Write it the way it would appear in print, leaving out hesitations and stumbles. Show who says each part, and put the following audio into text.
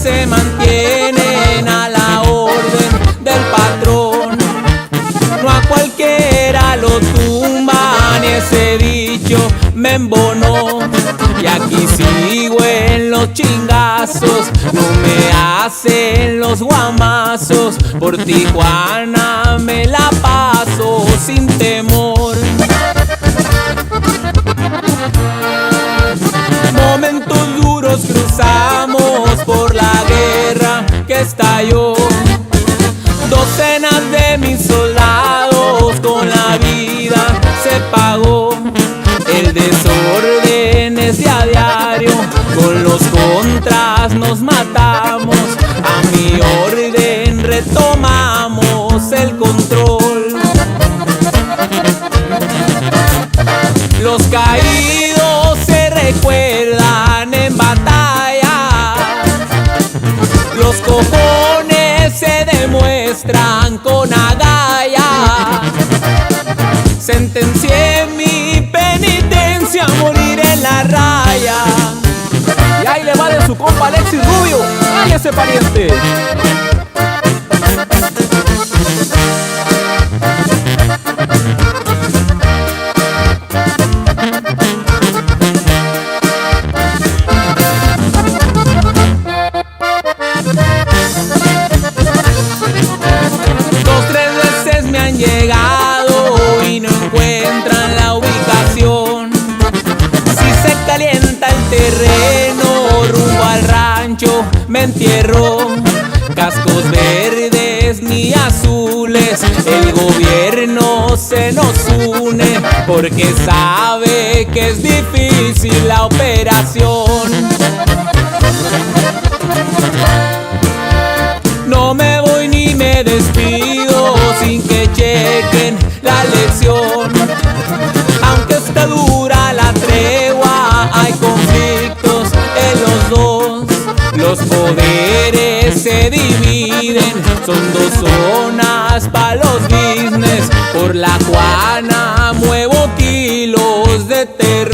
Speaker 1: Se mantienen a la orden del patrón, no a cualquiera lo tumban, y ese dicho me embonó. Y aquí sigo en los chingazos, no me hacen los guamazos, por Tijuana me la paso sin temor. Momentos duros cruzamos por la guerra que estalló, docenas de mis soldados con la vida se pagó. El desorden es de a diario, con los contras nos matamos, a mi orden retomamos el control. Los caídos se recuerdan en batalla, los cojones se demuestran con agallas. Sentencié mi penitencia a morir en la raya.
Speaker 2: Y ahí le va de su compa Alexis Rubio. ¡Ay, ese pariente!
Speaker 1: Llegado y no encuentran la ubicación. Si se calienta el terreno rumbo al rancho me entierro. Cascos verdes ni azules, el gobierno se nos une porque sabe que es difícil la operación. No me voy ni me despido sin que chequen la lección. Aunque está dura la tregua, hay conflictos en los dos. Los poderes se dividen, son dos zonas pa' los business. Por la Juana muevo kilos de terror.